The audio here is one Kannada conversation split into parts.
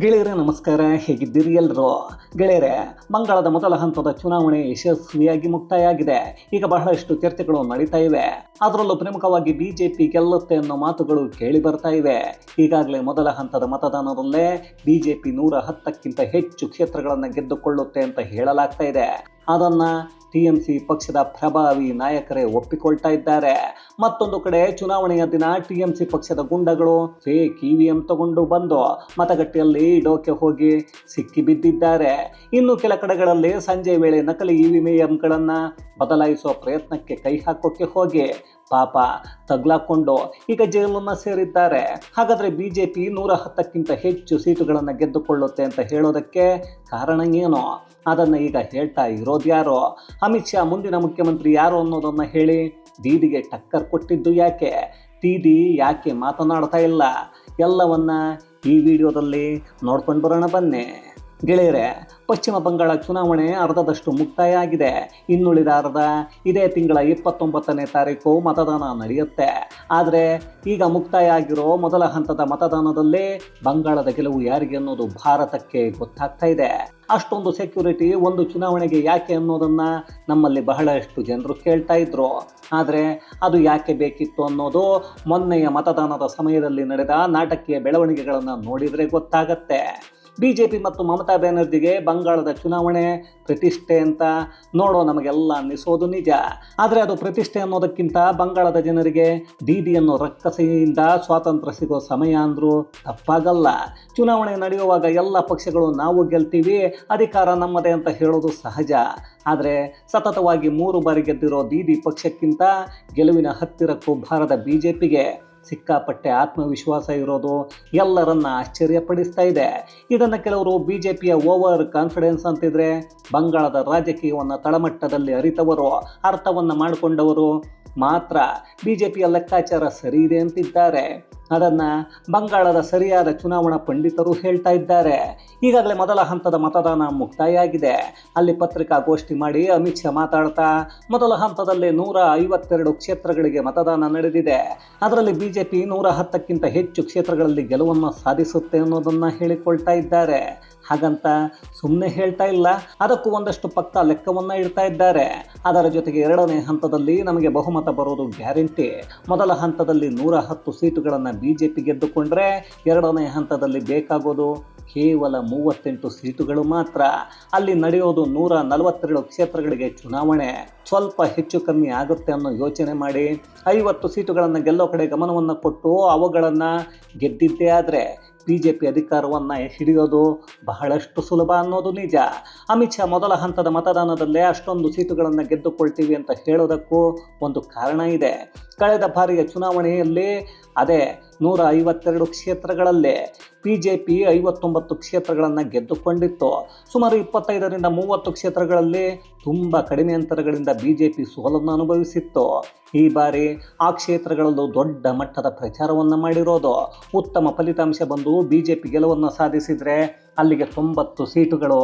ಗೆಳೆಯರೇ ನಮಸ್ಕಾರ, ಹೇಗಿದ್ದೀರಿ ಎಲ್ಲರೂ? ಗೆಳೆಯರೇ, ಬಂಗಾಳದ ಮೊದಲ ಹಂತದ ಚುನಾವಣೆ ಯಶಸ್ವಿಯಾಗಿ ಮುಕ್ತಾಯ ಆಗಿದೆ. ಈಗ ಬಹಳಷ್ಟು ಚರ್ಚೆಗಳು ನಡೀತಾ ಇವೆ. ಅದರಲ್ಲೂ ಪ್ರಮುಖವಾಗಿ ಬಿಜೆಪಿ ಗೆಲ್ಲುತ್ತೆ ಅನ್ನೋ ಮಾತುಗಳು ಕೇಳಿ ಬರ್ತಾ ಇವೆ. ಈಗಾಗಲೇ ಮೊದಲ ಹಂತದ ಮತದಾನದಲ್ಲೇ ಬಿಜೆಪಿ 110ಕ್ಕಿಂತ ಹೆಚ್ಚು ಕ್ಷೇತ್ರಗಳನ್ನು ಗೆದ್ದುಕೊಳ್ಳುತ್ತೆ ಅಂತ ಹೇಳಲಾಗ್ತಾ ಇದೆ. ಅದನ್ನ ಟಿಎಂಸಿ ಪಕ್ಷದ ಪ್ರಭಾವಿ ನಾಯಕರೇ ಒಪ್ಪಿಕೊಳ್ತಾ ಇದ್ದಾರೆ. ಮತ್ತೊಂದು ಕಡೆ ಚುನಾವಣೆಯ ದಿನ ಟಿಎಂಸಿ ಪಕ್ಷದ ಗುಂಡಗಳು ಫೇಕ್ ಇವಿಎಂ ತಗೊಂಡು ಬಂದು ಮತಗಟ್ಟೆಯಲ್ಲಿ ಇಡೋಕೆ ಹೋಗಿ ಸಿಕ್ಕಿ ಬಿದ್ದಿದ್ದಾರೆ. ಇನ್ನು ಕೆಲ ಕಡೆಗಳಲ್ಲಿ ಸಂಜೆ ವೇಳೆ ನಕಲಿ ಇವಿಎಂಗಳನ್ನು ಬದಲಾಯಿಸುವ ಪ್ರಯತ್ನಕ್ಕೆ ಕೈ ಹಾಕೋಕೆ ಹೋಗಿ ಪಾಪ ತಗ್ಲಾಕೊಂಡು ಈಗ ಜೈಲನ್ನು ಸೇರಿದ್ದಾರೆ. ಹಾಗಾದರೆ ಬಿಜೆಪಿ 110ಕ್ಕಿಂತ ಹೆಚ್ಚು ಸೀಟುಗಳನ್ನು ಗೆದ್ದುಕೊಳ್ಳುತ್ತೆ ಅಂತ ಹೇಳೋದಕ್ಕೆ ಕಾರಣ ಏನು? ಅದನ್ನು ಈಗ ಹೇಳ್ತಾ ಇರೋದು ಯಾರು? ಅಮಿತ್ ಶಾ ಮುಂದಿನ ಮುಖ್ಯಮಂತ್ರಿ ಯಾರು ಅನ್ನೋದನ್ನು ಹೇಳಿ ದೀದಿಗೆ ಟಕ್ಕರ್ ಕೊಟ್ಟಿದ್ದು ಯಾಕೆ? ದೀದಿ ಯಾಕೆ ಮಾತನಾಡ್ತಾ ಇಲ್ಲ? ಎಲ್ಲವನ್ನ ಈ ವಿಡಿಯೋದಲ್ಲಿ ನೋಡ್ಕೊಂಡು ಬರೋಣ ಬನ್ನಿ. ಗೆಳೆಯರೇ, ಪಶ್ಚಿಮ ಬಂಗಾಳ ಚುನಾವಣೆ ಅರ್ಧದಷ್ಟು ಮುಕ್ತಾಯ ಆಗಿದೆ. ಇನ್ನುಳಿದ ಅರ್ಧ ಇದೇ ತಿಂಗಳ 29ನೇ ತಾರೀಕು ಮತದಾನ ನಡೆಯುತ್ತೆ. ಆದರೆ ಈಗ ಮುಕ್ತಾಯ ಆಗಿರೋ ಮೊದಲ ಹಂತದ ಮತದಾನದಲ್ಲಿ ಬಂಗಾಳದ ಗೆಲುವು ಯಾರಿಗೆ ಅನ್ನೋದು ಭಾರತಕ್ಕೆ ಗೊತ್ತಾಗ್ತಾ ಇದೆ. ಅಷ್ಟೊಂದು ಸೆಕ್ಯೂರಿಟಿ ಒಂದು ಚುನಾವಣೆಗೆ ಯಾಕೆ ಅನ್ನೋದನ್ನು ನಮ್ಮಲ್ಲಿ ಬಹಳಷ್ಟು ಜನರು ಕೇಳ್ತಾ ಇದ್ರು. ಆದರೆ ಅದು ಯಾಕೆ ಬೇಕಿತ್ತು ಅನ್ನೋದು ಮೊನ್ನೆಯ ಮತದಾನದ ಸಮಯದಲ್ಲಿ ನಡೆದ ನಾಟಕೀಯ ಬೆಳವಣಿಗೆಗಳನ್ನು ನೋಡಿದರೆ ಗೊತ್ತಾಗತ್ತೆ. ಬಿಜೆಪಿ ಮತ್ತು ಮಮತಾ ಬ್ಯಾನರ್ಜಿಗೆ ಬಂಗಾಳದ ಚುನಾವಣೆ ಪ್ರತಿಷ್ಠೆ ಅಂತ ನೋಡೋ ನಮಗೆಲ್ಲ ಅನ್ನಿಸೋದು ನಿಜ. ಆದರೆ ಅದು ಪ್ರತಿಷ್ಠೆ ಅನ್ನೋದಕ್ಕಿಂತ ಬಂಗಾಳದ ಜನರಿಗೆ ದೀದಿಯನ್ನು ರಕ್ಕಸೆಯಿಂದ ಸ್ವಾತಂತ್ರ್ಯ ಸಿಗೋ ಸಮಯ ಅಂದರೂ ತಪ್ಪಾಗಲ್ಲ. ಚುನಾವಣೆ ನಡೆಯುವಾಗ ಎಲ್ಲ ಪಕ್ಷಗಳು ನಾವು ಗೆಲ್ತೀವಿ, ಅಧಿಕಾರ ನಮ್ಮದೇ ಅಂತ ಹೇಳೋದು ಸಹಜ. ಆದರೆ ಸತತವಾಗಿ 3 ಬಾರಿ ಗೆದ್ದಿರೋ ದೀದಿ ಪಕ್ಷಕ್ಕಿಂತ ಗೆಲುವಿನ ಹತ್ತಿರಕ್ಕೂ ಬಾರದ ಬಿಜೆಪಿಗೆ ಸಿಕ್ಕಾಪಟ್ಟೆ ಆತ್ಮವಿಶ್ವಾಸ ಇರೋದು ಎಲ್ಲರನ್ನ ಆಶ್ಚರ್ಯಪಡಿಸ್ತಾ ಇದೆ. ಇದನ್ನು ಕೆಲವರು ಬಿಜೆಪಿಯ ಓವರ್ ಕಾನ್ಫಿಡೆನ್ಸ್ ಅಂತಿದ್ರೆ, ಬಂಗಾಳದ ರಾಜಕೀಯವನ್ನು ತಳಮಟ್ಟದಲ್ಲಿ ಅರಿತವರು, ಅರ್ಥವನ್ನು ಮಾಡಿಕೊಂಡವರು ಮಾತ್ರ ಬಿಜೆಪಿಯ ಲೆಕ್ಕಾಚಾರ ಸರಿ ಇದೆ ಅಂತಿದ್ದಾರೆ. ಅದನ್ನು ಬಂಗಾಳದ ಸರಿಯಾದ ಚುನಾವಣಾ ಪಂಡಿತರು ಹೇಳ್ತಾ ಇದ್ದಾರೆ. ಈಗಾಗಲೇ ಮೊದಲ ಹಂತದ ಮತದಾನ ಮುಕ್ತಾಯ ಆಗಿದೆ. ಅಲ್ಲಿ ಪತ್ರಿಕಾಗೋಷ್ಠಿ ಮಾಡಿ ಅಮಿತ್ ಶಾ ಮಾತಾಡ್ತಾ ಮೊದಲ ಹಂತದಲ್ಲಿ 152 ಕ್ಷೇತ್ರಗಳಿಗೆ ಮತದಾನ ನಡೆದಿದೆ. ಅದರಲ್ಲಿ ಬಿಜೆಪಿ 110ಕ್ಕಿಂತ ಹೆಚ್ಚು ಕ್ಷೇತ್ರಗಳಲ್ಲಿ ಗೆಲುವನ್ನು ಸಾಧಿಸುತ್ತೆ ಅನ್ನೋದನ್ನು ಹೇಳಿಕೊಳ್ತಾ ಇದ್ದಾರೆ. ಹಾಗಂತ ಸುಮ್ಮನೆ ಹೇಳ್ತಾ ಇಲ್ಲ, ಅದಕ್ಕೂ ಒಂದಷ್ಟು ಪಕ್ಕ ಲೆಕ್ಕವನ್ನು ಇಡ್ತಾ ಇದ್ದಾರೆ. ಅದರ ಜೊತೆಗೆ ಎರಡನೇ ಹಂತದಲ್ಲಿ ನಮಗೆ ಬಹುಮತ ಬರೋದು ಗ್ಯಾರಂಟಿ. ಮೊದಲ ಹಂತದಲ್ಲಿ 110 ಸೀಟುಗಳನ್ನು ಬಿಜೆಪಿ ಗೆದ್ದುಕೊಂಡ್ರೆ ಎರಡನೇ ಹಂತದಲ್ಲಿ ಬೇಕಾಗೋದು ಕೇವಲ 38 ಸೀಟುಗಳು ಮಾತ್ರ. ಅಲ್ಲಿ ನಡೆಯೋದು 142 ಕ್ಷೇತ್ರಗಳಿಗೆ ಚುನಾವಣೆ. ಸ್ವಲ್ಪ ಹೆಚ್ಚು ಕಮ್ಮಿ ಆಗುತ್ತೆ ಅನ್ನೋ ಯೋಚನೆ ಮಾಡಿ 50 ಸೀಟುಗಳನ್ನು ಗೆಲ್ಲೋ ಕಡೆ ಗಮನವನ್ನು ಕೊಟ್ಟು ಅವುಗಳನ್ನು ಗೆದ್ದಿದ್ದೇ ಆದರೆ ಬಿಜೆಪಿ ಅಧಿಕಾರವನ್ನು ಹಿಡಿಯೋದು ಬಹಳಷ್ಟು ಸುಲಭ ಅನ್ನೋದು ನಿಜ. ಅಮಿತ್ ಶಾ ಮೊದಲ ಹಂತದ ಮತದಾನದಲ್ಲೇ ಅಷ್ಟೊಂದು ಸೀಟುಗಳನ್ನು ಗೆದ್ದುಕೊಳ್ತೀವಿ ಅಂತ ಹೇಳೋದಕ್ಕೂ ಒಂದು ಕಾರಣ ಇದೆ. ಕಳೆದ ಬಾರಿಯ ಚುನಾವಣೆಯಲ್ಲಿ ಅದೇ 152 ಕ್ಷೇತ್ರಗಳಲ್ಲಿ ಬಿಜೆಪಿ 59 ಕ್ಷೇತ್ರಗಳನ್ನು ಗೆದ್ದುಕೊಂಡಿತ್ತು. ಸುಮಾರು 25ರಿಂದ 30 ಕ್ಷೇತ್ರಗಳಲ್ಲಿ ತುಂಬ ಕಡಿಮೆ ಅಂತರಗಳಿಂದ ಬಿಜೆಪಿ ಸೋಲನ್ನು ಅನುಭವಿಸಿತ್ತು. ಈ ಬಾರಿ ಆ ಕ್ಷೇತ್ರಗಳಲ್ಲೂ ದೊಡ್ಡ ಮಟ್ಟದ ಪ್ರಚಾರವನ್ನು ಮಾಡಿರೋದು. ಉತ್ತಮ ಫಲಿತಾಂಶ ಬಂದು ಬಿಜೆಪಿ ಗೆಲುವನ್ನು ಸಾಧಿಸಿದರೆ ಅಲ್ಲಿಗೆ 90 ಸೀಟುಗಳು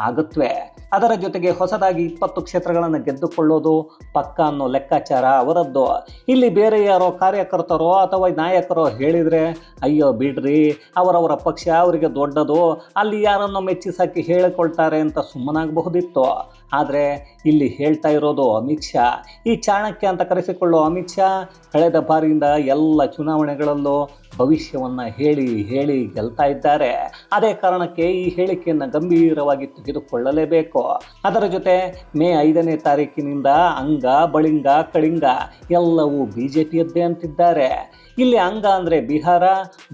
ಆಗುತ್ತವೆ. ಅದರ ಜೊತೆಗೆ ಹೊಸದಾಗಿ 20 ಕ್ಷೇತ್ರಗಳನ್ನು ಗೆದ್ದುಕೊಳ್ಳೋದು ಪಕ್ಕ ಅನ್ನೋ ಲೆಕ್ಕಾಚಾರ ಅವರದ್ದು. ಇಲ್ಲಿ ಬೇರೆ ಯಾರೋ ಕಾರ್ಯಕರ್ತರೋ ಅಥವಾ ನಾಯಕರೋ ಹೇಳಿದರೆ ಅಯ್ಯೋ ಬಿಡ್ರಿ, ಅವರವರ ಪಕ್ಷ ಅವರಿಗೆ ದೊಡ್ಡದು, ಅಲ್ಲಿ ಯಾರನ್ನು ಮೆಚ್ಚಿಸಾಕಿ ಹೇಳಿಕೊಳ್ತಾರೆ ಅಂತ ಸುಮ್ಮನಾಗಬಹುದಿತ್ತು. ಆದರೆ ಇಲ್ಲಿ ಹೇಳ್ತಾ ಇರೋದು ಅಮಿತ್ ಶಾ. ಈ ಚಾಣಕ್ಯ ಅಂತ ಕರೆಸಿಕೊಳ್ಳೋ ಅಮಿತ್ ಶಾ ಕಳೆದ ಬಾರಿಯಿಂದ ಎಲ್ಲ ಚುನಾವಣೆಗಳಲ್ಲೂ ಭವಿಷ್ಯವನ್ನು ಹೇಳಿ ಗೆಲ್ತಾ ಇದ್ದಾರೆ. ಅದೇ ಕಾರಣಕ್ಕೆ ಈ ಹೇಳಿಕೆಯನ್ನು ಗಂಭೀರವಾಗಿ ತೆಗೆದುಕೊಳ್ಳಲೇಬೇಕು. ಅದರ ಜೊತೆ ಮೇ 5ನೇ ತಾರೀಕಿನಿಂದ ಅಂಗ ಬಳಿಂಗ ಕಳಿಂಗ ಎಲ್ಲವೂ ಬಿಜೆಪಿಯದ್ದೇ ಅಂತಿದ್ದಾರೆ. ಇಲ್ಲಿ ಅಂಗ ಅಂದರೆ ಬಿಹಾರ,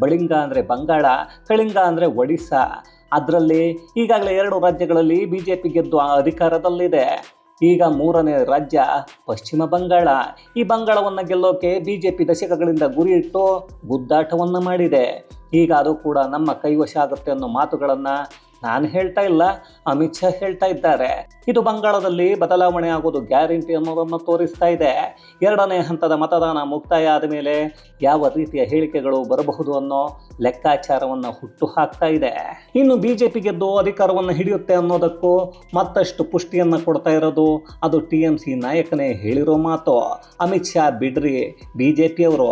ಬಳಿಂಗ ಅಂದರೆ ಬಂಗಾಳ, ಕಳಿಂಗ ಅಂದರೆ ಒಡಿಸ್ಸಾ. ಅದರಲ್ಲಿ ಈಗಾಗಲೇ 2 ರಾಜ್ಯಗಳಲ್ಲಿ ಬಿಜೆಪಿ ಗೆದ್ದು ಅಧಿಕಾರದಲ್ಲಿದೆ. ಈಗ 3ನೇ ರಾಜ್ಯ ಪಶ್ಚಿಮ ಬಂಗಾಳ. ಈ ಬಂಗಾಳವನ್ನು ಗೆಲ್ಲೋಕೆ ಬಿಜೆಪಿ ದಶಕಗಳಿಂದ ಗುರಿ ಇಟ್ಟು ಗುದ್ದಾಟವನ್ನು ಮಾಡಿದೆ. ಈಗ ಅದು ಕೂಡ ನಮ್ಮ ಕೈವಶ ಆಗುತ್ತೆ ಅನ್ನೋ ಮಾತುಗಳನ್ನು ನಾನು ಹೇಳ್ತಾ ಇಲ್ಲ, ಅಮಿತ್ ಶಾ ಹೇಳ್ತಾ ಇದ್ದಾರೆ. ಇದು ಬಂಗಾಳದಲ್ಲಿ ಬದಲಾವಣೆ ಆಗೋದು ಗ್ಯಾರಂಟಿ ಅನ್ನೋದನ್ನು ತೋರಿಸ್ತಾ ಇದೆ. ಎರಡನೇ ಹಂತದ ಮತದಾನ ಮುಕ್ತಾಯ ಆದ ಮೇಲೆ ಯಾವ ರೀತಿಯ ಹೇಳಿಕೆಗಳು ಬರಬಹುದು ಅನ್ನೋ ಲೆಕ್ಕಾಚಾರವನ್ನು ಹುಟ್ಟು ಹಾಕ್ತಾ ಇದೆ. ಇನ್ನು ಬಿಜೆಪಿ ಗೆದ್ದು ಅಧಿಕಾರವನ್ನು ಹಿಡಿಯುತ್ತೆ ಅನ್ನೋದಕ್ಕೂ ಮತ್ತಷ್ಟು ಪುಷ್ಟಿಯನ್ನು ಕೊಡ್ತಾ ಇರೋದು ಅದು TMC ನಾಯಕನೇ ಹೇಳಿರೋ ಮಾತು. ಅಮಿತ್ ಶಾ ಬಿಡ್ರಿ, ಬಿಜೆಪಿಯವರು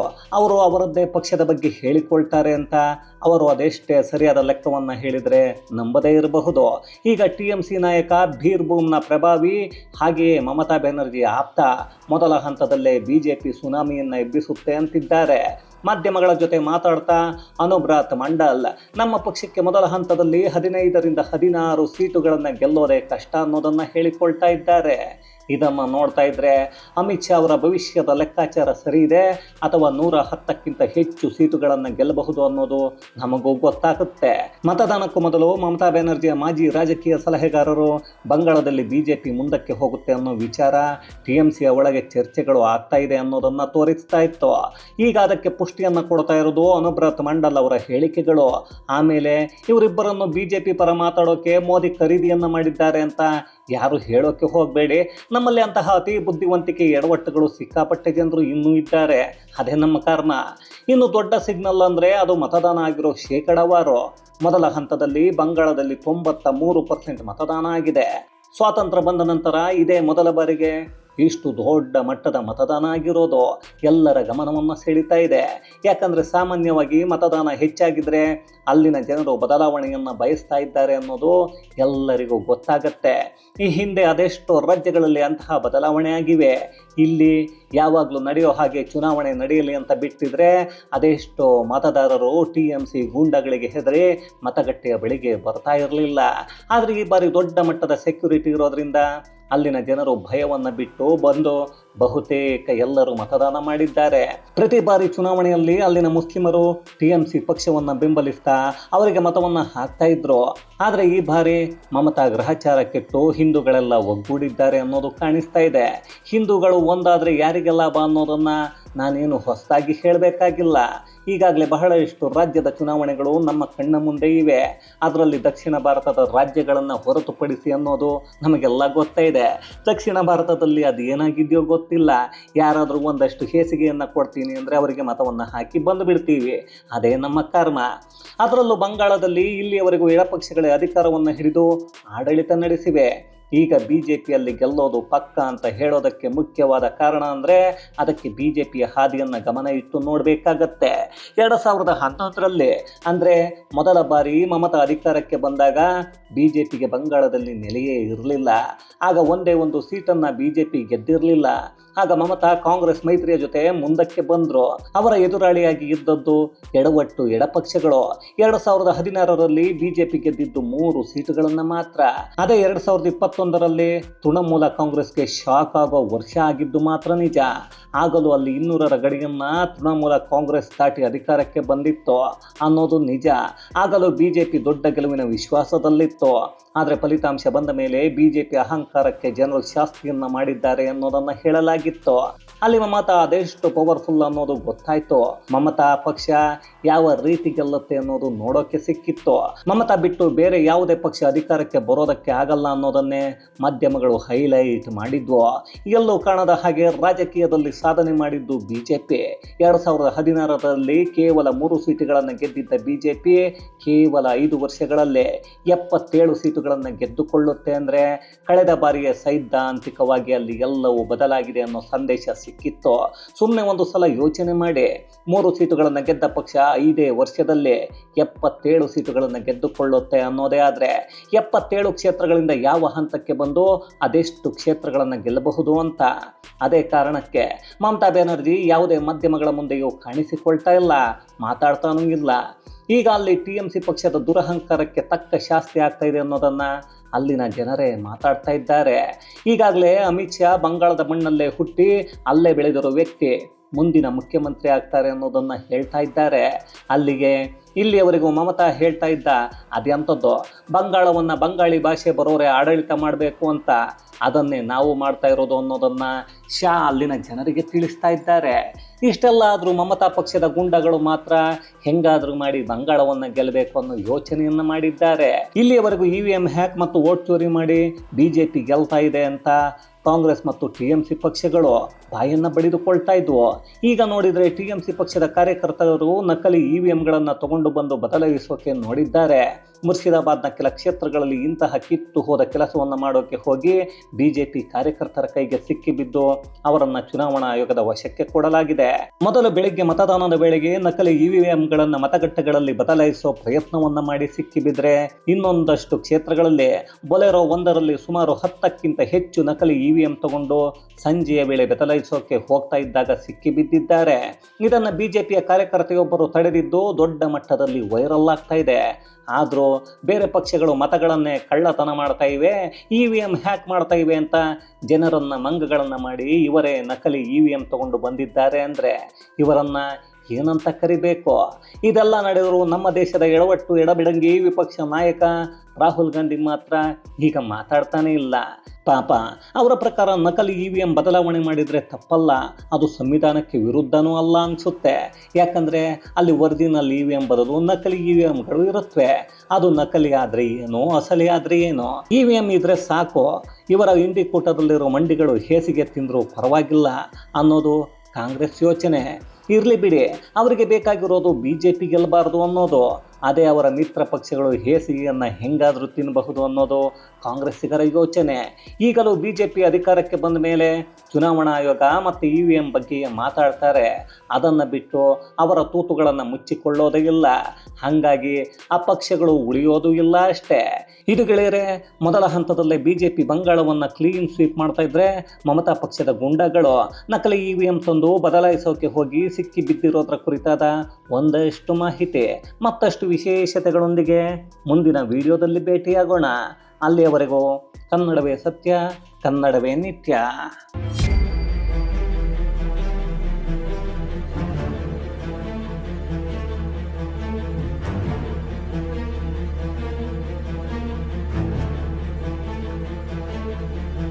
ಅವರದ್ದೇ ಪಕ್ಷದ ಬಗ್ಗೆ ಹೇಳಿಕೊಳ್ತಾರೆ ಅಂತ ಅವರು ಅದೆಷ್ಟೇ ಸರಿಯಾದ ಲೆಕ್ಕವನ್ನು ಹೇಳಿದರೆ ನಂಬದೇ ಇರಬಹುದು. ಈಗ TMC ನಾಯಕ ಬೀರ್ಭೂಮ್ನ ಪ್ರಭಾವಿ ಹಾಗೆಯೇ ಮಮತಾ ಬ್ಯಾನರ್ಜಿ ಆಪ್ತ ಮೊದಲ ಹಂತದಲ್ಲೇ ಬಿಜೆಪಿ ಸುನಾಮಿಯನ್ನು ಎಬ್ಬಿಸುತ್ತೆ ಅಂತಿದ್ದಾರೆ. ಮಾಧ್ಯಮಗಳ ಜೊತೆ ಮಾತಾಡ್ತಾ ಅನುಬ್ರತ್ ಮಂಡಲ್ ನಮ್ಮ ಪಕ್ಷಕ್ಕೆ ಮೊದಲ ಹಂತದಲ್ಲಿ 15ರಿಂದ 16 ಸೀಟುಗಳನ್ನು ಗೆಲ್ಲೋದೇ ಕಷ್ಟ ಅನ್ನೋದನ್ನು ಹೇಳಿಕೊಳ್ತಾ ಇದ್ದಾರೆ. ಇದನ್ನು ನೋಡ್ತಾ ಇದ್ರೆ ಅಮಿತ್ ಶಾ ಅವರ ಭವಿಷ್ಯದ ಲೆಕ್ಕಾಚಾರ ಸರಿ ಇದೆ ಅಥವಾ 110ಕ್ಕಿಂತ ಹೆಚ್ಚು ಸೀಟುಗಳನ್ನು ಗೆಲ್ಲಬಹುದು ಅನ್ನೋದು ನಮಗೂ ಗೊತ್ತಾಗುತ್ತೆ. ಮತದಾನಕ್ಕೂ ಮೊದಲು ಮಮತಾ ಬ್ಯಾನರ್ಜಿಯ ಮಾಜಿ ರಾಜಕೀಯ ಸಲಹೆಗಾರರು ಬಂಗಾಳದಲ್ಲಿ ಬಿಜೆಪಿ ಮುಂದಕ್ಕೆ ಹೋಗುತ್ತೆ ಅನ್ನೋ ವಿಚಾರ TMCಯ ಒಳಗೆ ಚರ್ಚೆಗಳು ಆಗ್ತಾ ಇದೆ ಅನ್ನೋದನ್ನು ತೋರಿಸ್ತಾ ಇತ್ತು. ಈಗ ಅದಕ್ಕೆ ಪುಷ್ಟಿಯನ್ನು ಕೊಡ್ತಾ ಇರೋದು ಅನುಬ್ರತ್ ಮಂಡಲ್ ಅವರ ಹೇಳಿಕೆಗಳು. ಆಮೇಲೆ ಇವರಿಬ್ಬರನ್ನು ಬಿಜೆಪಿ ಪರ ಮಾತಾಡೋಕೆ ಮೋದಿ ಖರೀದಿಯನ್ನು ಮಾಡಿದ್ದಾರೆ ಅಂತ ಯಾರು ಹೇಳೋಕೆ ಹೋಗಬೇಡಿ. ನಮ್ಮಲ್ಲಿ ಅಂತಹ ಅತಿ ಬುದ್ಧಿವಂತಿಕೆ ಎಡವಟ್ಟುಗಳು ಸಿಕ್ಕಾಪಟ್ಟೆ ಜನರು ಇನ್ನೂ ಇದ್ದಾರೆ. ಅದೇ ನಮ್ಮ ಕಾರಣ. ಇನ್ನು ದೊಡ್ಡ ಸಿಗ್ನಲ್ ಅಂದರೆ ಅದು ಮತದಾನ ಆಗಿರೋ ಶೇಕಡಾವಾರು. ಮೊದಲ ಹಂತದಲ್ಲಿ ಬಂಗಾಳದಲ್ಲಿ 93% ಮತದಾನ ಆಗಿದೆ. ಸ್ವಾತಂತ್ರ್ಯ ಬಂದ ನಂತರ ಇದೇ ಮೊದಲ ಬಾರಿಗೆ ಇಷ್ಟು ದೊಡ್ಡ ಮಟ್ಟದ ಮತದಾನ ಆಗಿರೋದು ಎಲ್ಲರ ಗಮನವನ್ನು ಸೆಳೀತಾ ಇದೆ. ಯಾಕಂದರೆ ಸಾಮಾನ್ಯವಾಗಿ ಮತದಾನ ಹೆಚ್ಚಾಗಿದ್ದರೆ ಅಲ್ಲಿನ ಜನರು ಬದಲಾವಣೆಯನ್ನು ಬಯಸ್ತಾ ಇದ್ದಾರೆ ಅನ್ನೋದು ಎಲ್ಲರಿಗೂ ಗೊತ್ತಾಗತ್ತೆ. ಈ ಹಿಂದೆ ಅದೆಷ್ಟೋ ರಾಜ್ಯಗಳಲ್ಲಿ ಅಂತಹ ಬದಲಾವಣೆ ಆಗಿವೆ. ಇಲ್ಲಿ ಯಾವಾಗಲೂ ನಡೆಯೋ ಹಾಗೆ ಚುನಾವಣೆ ನಡೆಯಲಿ ಅಂತ ಬಿಟ್ಟಿದ್ರೆ ಅದೆಷ್ಟೋ ಮತದಾರರು TMC ಗೂಂಡಾಗಳಿಗೆ ಹೆದರಿ ಮತಗಟ್ಟೆಯ ಬಳಿಗೆ ಬರ್ತಾ ಇರಲಿಲ್ಲ. ಆದರೆ ಈ ಬಾರಿ ದೊಡ್ಡ ಮಟ್ಟದ ಸೆಕ್ಯೂರಿಟಿ ಇರೋದ್ರಿಂದ ಅಲ್ಲಿನ ಜನರು ಭಯವನ್ನು ಬಿಟ್ಟು ಬಂದು ಬಹುತೇಕ ಎಲ್ಲರೂ ಮತದಾನ ಮಾಡಿದ್ದಾರೆ. ಪ್ರತಿ ಬಾರಿ ಚುನಾವಣೆಯಲ್ಲಿ ಅಲ್ಲಿನ ಮುಸ್ಲಿಮರು TMC ಪಕ್ಷವನ್ನು ಬೆಂಬಲಿಸ್ತಾ ಅವರಿಗೆ ಮತವನ್ನು ಹಾಕ್ತಾ ಇದ್ರು. ಆದರೆ ಈ ಬಾರಿ ಮಮತಾ ಗ್ರಹಚಾರ ಕೆಟ್ಟು ಹಿಂದೂಗಳೆಲ್ಲ ಒಗ್ಗೂಡಿದ್ದಾರೆ ಅನ್ನೋದು ಕಾಣಿಸ್ತಾ ಇದೆ. ಹಿಂದೂಗಳು ಒಂದಾದರೆ ಯಾರಿಗೆ ಲಾಭ ಅನ್ನೋದನ್ನು ನಾನೇನು ಹೊಸದಾಗಿ ಹೇಳಬೇಕಾಗಿಲ್ಲ. ಈಗಾಗಲೇ ಬಹಳಷ್ಟು ರಾಜ್ಯದ ಚುನಾವಣೆಗಳು ನಮ್ಮ ಕಣ್ಣ ಮುಂದೆ ಇವೆ. ಅದರಲ್ಲಿ ದಕ್ಷಿಣ ಭಾರತದ ರಾಜ್ಯಗಳನ್ನು ಹೊರತುಪಡಿಸಿ ಅನ್ನೋದು ನಮಗೆಲ್ಲ ಗೊತ್ತೇ ಇದೆ. ದಕ್ಷಿಣ ಭಾರತದಲ್ಲಿ ಅದು ಏನಾಗಿದೆಯೋ ಗೊತ್ತಿಲ್ಲ. ಯಾರಾದರೂ ಒಂದಷ್ಟು ಹೇಸಿಗೆಯನ್ನು ಕೊಡ್ತೀನಿ ಅಂದರೆ ಅವರಿಗೆ ಮತವನ್ನು ಹಾಕಿ ಬಂದುಬಿಡ್ತೀವಿ. ಅದೇ ನಮ್ಮ ಕರ್ಮ. ಅದರಲ್ಲೂ ಬಂಗಾಳದಲ್ಲಿ ಇಲ್ಲಿಯವರೆಗೂ ಎಡಪಕ್ಷಗಳೇ ಅಧಿಕಾರವನ್ನು ಹಿಡಿದು ಆಡಳಿತ ನಡೆಸಿವೆ. ಈಗ ಬಿಜೆಪಿಯಲ್ಲಿ ಗೆಲ್ಲೋದು ಪಕ್ಕ ಅಂತ ಹೇಳೋದಕ್ಕೆ ಮುಖ್ಯವಾದ ಕಾರಣ ಅಂದರೆ ಅದಕ್ಕೆ ಬಿಜೆಪಿಯ ಹಾದಿಯನ್ನು ಗಮನ ಇಟ್ಟು ನೋಡಬೇಕಾಗತ್ತೆ. 2011ರಲ್ಲಿ ಅಂದರೆ ಮೊದಲ ಬಾರಿ ಮಮತಾ ಅಧಿಕಾರಕ್ಕೆ ಬಂದಾಗ ಬಿಜೆಪಿಗೆ ಬಂಗಾಳದಲ್ಲಿ ನೆಲೆಯೇ ಇರಲಿಲ್ಲ. ಆಗ ಒಂದೇ ಒಂದು ಸೀಟನ್ನು ಬಿಜೆಪಿ ಗೆದ್ದಿರಲಿಲ್ಲ. ಆಗ ಮಮತಾ ಕಾಂಗ್ರೆಸ್ ಮೈತ್ರಿಯ ಜೊತೆ ಮುಂದಕ್ಕೆ ಬಂದರು. ಅವರ ಎದುರಾಳಿಯಾಗಿ ಇದ್ದದ್ದು ಎಡವಟ್ಟು ಎಡಪಕ್ಷಗಳು. 2016ರಲ್ಲಿ ಬಿಜೆಪಿ ಗೆದ್ದಿದ್ದು 3 ಸೀಟುಗಳನ್ನು ಮಾತ್ರ. ಅದೇ 2021ರಲ್ಲಿ ತೃಣಮೂಲ ಕಾಂಗ್ರೆಸ್ಗೆ ಶಾಕ್ ಆಗೋ ವರ್ಷ ಆಗಿದ್ದು ಮಾತ್ರ ನಿಜ. ಆಗಲೂ ಅಲ್ಲಿ 200ರ ಗಡಿಯನ್ನು ತೃಣಮೂಲ ಕಾಂಗ್ರೆಸ್ ದಾಟಿ ಅಧಿಕಾರಕ್ಕೆ ಬಂದಿತ್ತು ಅನ್ನೋದು ನಿಜ. ಆಗಲೂ ಬಿಜೆಪಿ ದೊಡ್ಡ ಗೆಲುವಿನ ವಿಶ್ವಾಸದಲ್ಲಿತ್ತು. ಆದರೆ ಫಲಿತಾಂಶ ಬಂದ ಮೇಲೆ ಬಿಜೆಪಿ ಅಹಂಕಾರಕ್ಕೆ ಜನರು ಶಾಸ್ತಿಯನ್ನು ಮಾಡಿದ್ದಾರೆ ಅನ್ನೋದನ್ನು ಹೇಳಲಾಗಿತ್ತು. ಅಲ್ಲಿ ಮಮತಾ ಅದೆಷ್ಟು ಪವರ್ಫುಲ್ ಅನ್ನೋದು ಗೊತ್ತಾಯ್ತು. ಮಮತಾ ಪಕ್ಷ ಯಾವ ರೀತಿ ಗೆಲ್ಲುತ್ತೆ ಅನ್ನೋದು ನೋಡೋಕೆ ಸಿಕ್ಕಿತ್ತು. ಮಮತಾ ಬಿಟ್ಟು ಬೇರೆ ಯಾವುದೇ ಪಕ್ಷ ಅಧಿಕಾರಕ್ಕೆ ಬರೋದಕ್ಕೆ ಆಗಲ್ಲ ಅನ್ನೋದನ್ನೇ ಮಾಧ್ಯಮಗಳು ಹೈಲೈಟ್ ಮಾಡಿದ್ವು. ಎಲ್ಲೂ ಕಾಣದ ಹಾಗೆ ರಾಜಕೀಯದಲ್ಲಿ ಸಾಧನೆ ಮಾಡಿದ್ದು ಬಿಜೆಪಿ. 2016ರಲ್ಲಿ ಕೇವಲ 3 ಸೀಟುಗಳನ್ನು ಗೆದ್ದಿದ್ದ ಬಿಜೆಪಿ ಕೇವಲ 5 ವರ್ಷಗಳಲ್ಲೇ 77 ಸೀಟುಗಳನ್ನು ಗೆದ್ದುಕೊಳ್ಳುತ್ತೆ ಅಂದರೆ ಕಳೆದ ಬಾರಿಯ ಸೈದ್ಧಾಂತಿಕವಾಗಿ ಅಲ್ಲಿ ಎಲ್ಲವೂ ಬದಲಾಗಿದೆ ಅನ್ನೋ ಸಂದೇಶ ಸಿಕ್ಕಿತ್ತು. ಸುಮ್ಮನೆ ಒಂದು ಸಲ ಯೋಚನೆ ಮಾಡಿ, 3 ಸೀಟುಗಳನ್ನು ಗೆದ್ದ ಪಕ್ಷ 5 ವರ್ಷದಲ್ಲಿ 77 ಸೀಟುಗಳನ್ನು ಗೆದ್ದುಕೊಳ್ಳುತ್ತೆ ಅನ್ನೋದೇ ಆದರೆ 77 ಕ್ಷೇತ್ರಗಳಿಂದ ಯಾವ ಹಂತಕ್ಕೆ ಬಂದು ಅದೆಷ್ಟು ಕ್ಷೇತ್ರಗಳನ್ನು ಗೆಲ್ಲಬಹುದು ಅಂತ. ಅದೇ ಕಾರಣಕ್ಕೆ ಮಮತಾ ಬ್ಯಾನರ್ಜಿ ಯಾವುದೇ ಮಾಧ್ಯಮಗಳ ಮುಂದೆಯೂ ಕಾಣಿಸಿಕೊಳ್ತಾ ಇಲ್ಲ, ಮಾತಾಡ್ತಾನೂ ಇಲ್ಲ. ಈಗ ಅಲ್ಲಿ TMC ಪಕ್ಷದ ದುರಹಂಕಾರಕ್ಕೆ ತಕ್ಕ ಶಾಸ್ತಿ ಆಗ್ತಾ ಇದೆ ಅನ್ನೋದನ್ನು ಅಲ್ಲಿನ ಜನರೇ ಮಾತಾಡ್ತಾ ಇದ್ದಾರೆ. ಈಗಾಗಲೇ ಅಮಿತ್ ಶಾ ಬಂಗಾಳದ ಮಣ್ಣಲ್ಲೇ ಹುಟ್ಟಿ ಅಲ್ಲೇ ಬೆಳೆದಿರೋ ವ್ಯಕ್ತಿ ಮುಂದಿನ ಮುಖ್ಯಮಂತ್ರಿ ಆಗ್ತಾರೆ ಅನ್ನೋದನ್ನು ಹೇಳ್ತಾ ಇದ್ದಾರೆ. ಅಲ್ಲಿಗೆ ಇಲ್ಲಿಯವರೆಗೂ ಮಮತಾ ಹೇಳ್ತಾ ಇದ್ದ ಅದೆಂಥದ್ದು ಬಂಗಾಳವನ್ನು ಬಂಗಾಳಿ ಭಾಷೆ ಬರೋರೆ ಆಡಳಿತ ಮಾಡಬೇಕು ಅಂತ, ಅದನ್ನೇ ನಾವು ಮಾಡ್ತಾ ಇರೋದು ಅನ್ನೋದನ್ನು ಶಾ ಅಲ್ಲಿನ ಜನರಿಗೆ ತಿಳಿಸ್ತಾ ಇದ್ದಾರೆ. ಇಷ್ಟೆಲ್ಲ ಆದರೂ ಮಮತಾ ಪಕ್ಷದ ಗುಂಡಗಳು ಮಾತ್ರ ಹೆಂಗಾದರೂ ಮಾಡಿ ಬಂಗಾಳವನ್ನು ಗೆಲ್ಲಬೇಕು ಅನ್ನೋ ಯೋಚನೆಯನ್ನು ಮಾಡಿದ್ದಾರೆ. ಇಲ್ಲಿಯವರೆಗೂ EVM ಹ್ಯಾಕ್ ಮತ್ತು ವೋಟ್ ಚೋರಿ ಮಾಡಿ BJP ಗೆಲ್ತಾ ಇದೆ ಅಂತ ಕಾಂಗ್ರೆಸ್ ಮತ್ತು TMC ಪಕ್ಷಗಳು ಬಾಯನ್ನು ಬಡಿದುಕೊಳ್ತಾ ಇದ್ವು. ಈಗ ನೋಡಿದರೆ TMC ಪಕ್ಷದ ಕಾರ್ಯಕರ್ತರು ನಕಲಿ EVMಗಳನ್ನು ತಗೊಂಡು ಬಂದು ಬದಲಾಯಿಸೋಕೆ ನೋಡಿದ್ದಾರೆ. ಮುರ್ಷಿದಾಬಾದ್ನ ಕೆಲ ಕ್ಷೇತ್ರಗಳಲ್ಲಿ ಇಂತಹ ಕಿತ್ತು ಹೋದ ಕೆಲಸವನ್ನು ಮಾಡೋಕೆ ಹೋಗಿ BJP ಕಾರ್ಯಕರ್ತರ ಕೈಗೆ ಸಿಕ್ಕಿಬಿದ್ದು ಅವರನ್ನು ಚುನಾವಣಾ ಆಯೋಗದ ವಶಕ್ಕೆ ಕೊಡಲಾಗಿದೆ. ಮೊದಲು ಬೆಳಿಗ್ಗೆ ಮತದಾನದ ವೇಳೆಗೆ ನಕಲಿ EVMಗಳನ್ನು ಮತಗಟ್ಟೆಗಳಲ್ಲಿ ಬದಲಾಯಿಸುವ ಪ್ರಯತ್ನವನ್ನು ಮಾಡಿ ಸಿಕ್ಕಿಬಿದ್ರೆ ಇನ್ನೊಂದಷ್ಟು ಕ್ಷೇತ್ರಗಳಲ್ಲಿ ಬೊಲೆರೋ ಒಂದರಲ್ಲಿ ಸುಮಾರು 10ಕ್ಕಿಂತ ಹೆಚ್ಚು ನಕಲಿ EVM ತಗೊಂಡು ಸಂಜೆಯ ವೇಳೆ ಬದಲಾಯಿಸೋಕೆ ಹೋಗ್ತಾ ಇದ್ದಾಗ ಸಿಕ್ಕಿಬಿದ್ದಿದ್ದಾರೆ. ಇದನ್ನು BJPಯ ಕಾರ್ಯಕರ್ತೆಯೊಬ್ಬರು ತಡೆದಿದ್ದು ದೊಡ್ಡ ಮಟ್ಟದಲ್ಲಿ ವೈರಲ್ ಆಗ್ತಾ ಇದೆ. ಆದರೂ ಬೇರೆ ಪಕ್ಷಗಳು ಮತಗಳನ್ನೇ ಕಳ್ಳತನ ಮಾಡ್ತಾ ಇವೆ, EVM ಹ್ಯಾಕ್ ಮಾಡ್ತಾ ಇವೆ ಅಂತ ಜನರನ್ನು ಮಂಗಗಳನ್ನು ಮಾಡಿ ಇವರೇ ನಕಲಿ EVM ತಗೊಂಡು ಬಂದಿದ್ದಾರೆ ಅಂದರೆ ಇವರನ್ನು ಏನಂತ ಕರಿಬೇಕು? ಇದೆಲ್ಲ ನಡೆದರೂ ನಮ್ಮ ದೇಶದ ಎಡವಟ್ಟು ಎಡಬಿಡಂಗಿ ವಿಪಕ್ಷ ನಾಯಕ ರಾಹುಲ್ ಗಾಂಧಿ ಮಾತ್ರ ಈಗ ಮಾತಾಡ್ತಾನೆ ಇಲ್ಲ. ಪಾಪ ಅವರ ಪ್ರಕಾರ ನಕಲಿ EVM ಬದಲಾವಣೆ ಮಾಡಿದರೆ ತಪ್ಪಲ್ಲ, ಅದು ಸಂವಿಧಾನಕ್ಕೆ ವಿರುದ್ಧನೂ ಅಲ್ಲ ಅನಿಸುತ್ತೆ. ಯಾಕಂದರೆ ಅಲ್ಲಿ ಒರಿಜಿನಲ್ EVM ಬದಲು ನಕಲಿ EVMಗಳು ಇರುತ್ತವೆ. ಅದು ನಕಲಿ ಆದರೆ ಏನೋ ಅಸಲಿ ಆದರೆ ಏನೋ, EVM ಇದ್ದರೆ ಸಾಕು, ಇವರ ಇಂಡಿ ಕೂಟದಲ್ಲಿರೋ ಮಂಡಿಗಳು ಹೇಸಿಗೆ ತಿಂದರೂ ಪರವಾಗಿಲ್ಲ ಅನ್ನೋದು ಕಾಂಗ್ರೆಸ್ ಯೋಚನೆ. ಇರಲಿ ಬಿಡಿ, ಅವರಿಗೆ ಬೇಕಾಗಿರೋದು BJP ಗೆಲ್ಲಬಾರ್ದು ಅನ್ನೋದು. ಅದೇ ಅವರ ಮಿತ್ರ ಪಕ್ಷಗಳು ಹೇಸಿಗೆಯನ್ನು ಹೆಂಗಾದರೂ ತಿನ್ನಬಹುದು ಅನ್ನೋದು ಕಾಂಗ್ರೆಸ್ಸಿಗರ ಯೋಚನೆ. ಈಗಲೂ BJP ಅಧಿಕಾರಕ್ಕೆ ಬಂದ ಮೇಲೆ ಚುನಾವಣಾ ಆಯೋಗ ಮತ್ತು EVM ಬಗ್ಗೆ ಮಾತಾಡ್ತಾರೆ. ಅದನ್ನು ಬಿಟ್ಟು ಅವರ ತೂತುಗಳನ್ನು ಮುಚ್ಚಿಕೊಳ್ಳೋದೇ ಇಲ್ಲ. ಹಾಗಾಗಿ ಆ ಪಕ್ಷಗಳು ಉಳಿಯೋದು ಇಲ್ಲ ಅಷ್ಟೇ. ಇದು ಗೆಳೆಯರೆ, ಮೊದಲ ಹಂತದಲ್ಲೇ BJP ಬಂಗಾಳವನ್ನು ಕ್ಲೀನ್ ಸ್ವೀಪ್ ಮಾಡ್ತಾ ಇದ್ರೆ ಮಮತಾ ಪಕ್ಷದ ಗುಂಡಗಳು ನಕಲಿ EVM ತಂದು ಬದಲಾಯಿಸೋಕೆ ಹೋಗಿ ಸಿಕ್ಕಿ ಬಿದ್ದಿರೋದ್ರ ಕುರಿತಾದ ಒಂದಷ್ಟು ಮಾಹಿತಿ ಮತ್ತಷ್ಟು ವಿಶೇಷತೆಗಳೊಂದಿಗೆ ಮುಂದಿನ ವಿಡಿಯೋದಲ್ಲಿ ಭೇಟಿಯಾಗೋಣ. ಅಲ್ಲಿಯವರೆಗೂ ಕನ್ನಡವೇ ಸತ್ಯ, ಕನ್ನಡವೇ ನಿತ್ಯ.